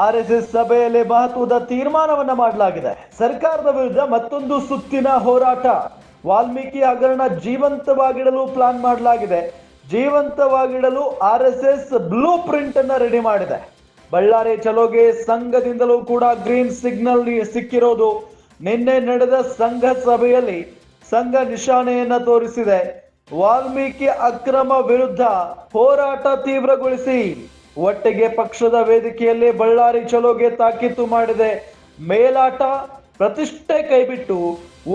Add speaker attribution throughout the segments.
Speaker 1: RSS ಸಭೆಯಲ್ಲಿ ಮಹತ್ವದ ತೀರ್ಮಾನವನ್ನ ಮಾಡಲಾಗಿದೆ. ಸರ್ಕಾರದ ವಿರುದ್ಧ ಮತ್ತೊಂದು ಸುತ್ತಿನ ಹೋರಾಟ. ವಾಲ್ಮೀಕಿ ಹಗರಣ ಜೀವಂತವಾಗಿಡಲು ಪ್ಲಾನ್ ಮಾಡಲಾಗಿದೆ. ಜೀವಂತವಾಗಿಡಲು ಆರ್ಎಸ್ಎಸ್ ಬ್ಲೂ ಪ್ರಿಂಟ್ ಅನ್ನ ರೆಡಿ ಮಾಡಿದೆ. ಬಳ್ಳಾರಿ ಚಲೋಗೆ ಸಂಘದಿಂದಲೂ ಕೂಡ ಗ್ರೀನ್ ಸಿಗ್ನಲ್ ಸಿಕ್ಕಿರೋದು. ನಿನ್ನೆ ನಡೆದ ಸಂಘ ಸಭೆಯಲ್ಲಿ ಸಂಘ ನಿಶಾನೆಯನ್ನ ತೋರಿಸಿದೆ. ವಾಲ್ಮೀಕಿ ಅಕ್ರಮ ವಿರುದ್ಧ ಹೋರಾಟ ತೀವ್ರಗೊಳಿಸಿ ಒಟ್ಟಿಗೆ ಪಕ್ಷದ ವೇದಿಕೆಯಲ್ಲಿ ಬಳ್ಳಾರಿ ಚಲೋಗೆ ತಾಕೀತು ಮಾಡಿದೆ. ಮೇಲಾಟ ಪ್ರತಿಷ್ಠೆ ಕೈಬಿಟ್ಟು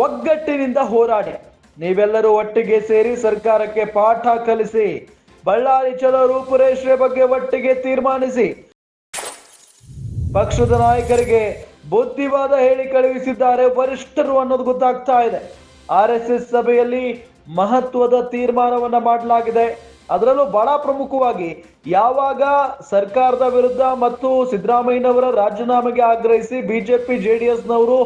Speaker 1: ಒಗ್ಗಟ್ಟಿನಿಂದ ಹೋರಾಡಿ, ನೀವೆಲ್ಲರೂ ಒಟ್ಟಿಗೆ ಸೇರಿ ಸರ್ಕಾರಕ್ಕೆ ಪಾಠ ಕಲಿಸಿ, ಬಳ್ಳಾರಿ ಚಲೋ ರೂಪುರೇಷೆ ಬಗ್ಗೆ ಒಟ್ಟಿಗೆ ತೀರ್ಮಾನಿಸಿ. ಪಕ್ಷದ ನಾಯಕರಿಗೆ ಬುದ್ಧಿವಾದ ಹೇಳಿ ಕಳುಹಿಸಿದ್ದಾರೆ ವರಿಷ್ಠರು ಅನ್ನೋದು ಗೊತ್ತಾಗ್ತಾ ಇದೆ. ಆರ್ಎಸ್ಎಸ್ ಸಭೆಯಲ್ಲಿ ಮಹತ್ವದ ತೀರ್ಮಾನವನ್ನ ಮಾಡಲಾಗಿದೆ. ಅದರಲ್ಲೂ ಬಹಳ ಪ್ರಮುಖವಾಗಿ ಯಾವಾಗ ಸರ್ಕಾರದ ವಿರುದ್ಧ ಮತ್ತು ಸಿದ್ದರಾಮಯ್ಯನವರ ರಾಜೀನಾಮೆಗೆ ಆಗ್ರಹಿಸಿ ಬಿಜೆಪಿ ಜೆಡಿಎಸ್ನವರು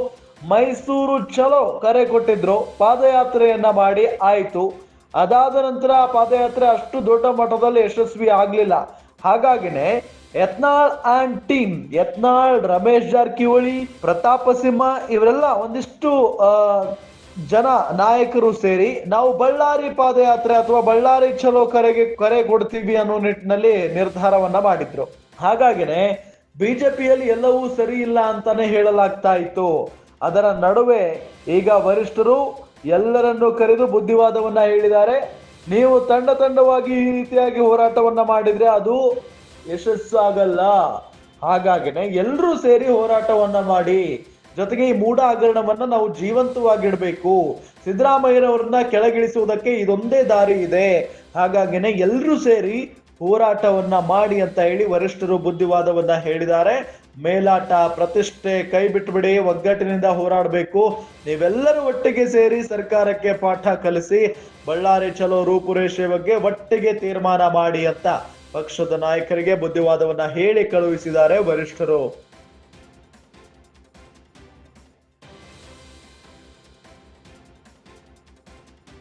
Speaker 1: ಮೈಸೂರು ಚಲೋ ಕರೆ ಕೊಟ್ಟಿದ್ರು, ಪಾದಯಾತ್ರೆಯನ್ನ ಮಾಡಿ ಆಯಿತು. ಅದಾದ ನಂತರ ಆ ಪಾದಯಾತ್ರೆ ಅಷ್ಟು ದೊಡ್ಡ ಮಟ್ಟದಲ್ಲಿ ಯಶಸ್ವಿ ಆಗ್ಲಿಲ್ಲ. ಹಾಗಾಗಿನೇ ಯತ್ನಾಳ್ ಅಂಡ್ ಟೀಮ್, ಯತ್ನಾಳ್, ರಮೇಶ್ ಜಾರಕಿಹೊಳಿ, ಪ್ರತಾಪ ಸಿಂಹ ಇವರೆಲ್ಲ ಒಂದಿಷ್ಟು ಜನ ನಾಯಕರು ಸೇರಿ ನಾವು ಬಳ್ಳಾರಿ ಪಾದಯಾತ್ರೆ ಅಥವಾ ಬಳ್ಳಾರಿ ಚಲೋ ಕರೆ ಕೊಡ್ತೀವಿ ಅನ್ನೋ ನಿಟ್ಟಿನಲ್ಲಿ ನಿರ್ಧಾರವನ್ನ ಮಾಡಿದ್ರು. ಹಾಗಾಗಿನೇ ಬಿಜೆಪಿಯಲ್ಲಿ ಎಲ್ಲವೂ ಸರಿ ಇಲ್ಲ ಅಂತಾನೆ ಹೇಳಲಾಗ್ತಾ ಇತ್ತು. ಅದರ ನಡುವೆ ಈಗ ವರಿಷ್ಠರು ಎಲ್ಲರನ್ನು ಕರೆದು ಬುದ್ಧಿವಾದವನ್ನ ಹೇಳಿದ್ದಾರೆ. ನೀವು ತಂಡವಾಗಿ ಈ ರೀತಿಯಾಗಿ ಹೋರಾಟವನ್ನ ಮಾಡಿದ್ರೆ ಅದು ಯಶಸ್ಸು ಆಗಲ್ಲ. ಹಾಗಾಗಿನೇ ಎಲ್ಲರೂ ಸೇರಿ ಹೋರಾಟವನ್ನ ಮಾಡಿ, ಜೊತೆಗೆ ಈ ಮೂಢ ಹಗರಣವನ್ನ ನಾವು ಜೀವಂತವಾಗಿಡಬೇಕು. ಸಿದ್ದರಾಮಯ್ಯನವರನ್ನ ಕೆಳಗಿಳಿಸುವುದಕ್ಕೆ ಇದೊಂದೇ ದಾರಿ ಇದೆ. ಹಾಗಾಗಿನೇ ಎಲ್ಲರೂ ಸೇರಿ ಹೋರಾಟವನ್ನ ಮಾಡಿ ಅಂತ ಹೇಳಿ ವರಿಷ್ಠರು ಬುದ್ಧಿವಾದವನ್ನ ಹೇಳಿದ್ದಾರೆ. ಮೇಲಾಟ ಪ್ರತಿಷ್ಠೆ ಕೈ ಬಿಟ್ಬಿಡಿ, ಒಗ್ಗಟ್ಟಿನಿಂದ ಹೋರಾಡಬೇಕು, ನೀವೆಲ್ಲರೂ ಒಟ್ಟಿಗೆ ಸೇರಿ ಸರ್ಕಾರಕ್ಕೆ ಪಾಠ ಕಲಿಸಿ, ಬಳ್ಳಾರಿ ಚಲೋ ರೂಪುರೇಷೆ ಬಗ್ಗೆ ಒಟ್ಟಿಗೆ ತೀರ್ಮಾನ ಮಾಡಿ ಅಂತ ಪಕ್ಷದ ನಾಯಕರಿಗೆ ಬುದ್ಧಿವಾದವನ್ನ ಹೇಳಿ ಕಳುಹಿಸಿದ್ದಾರೆ ವರಿಷ್ಠರು.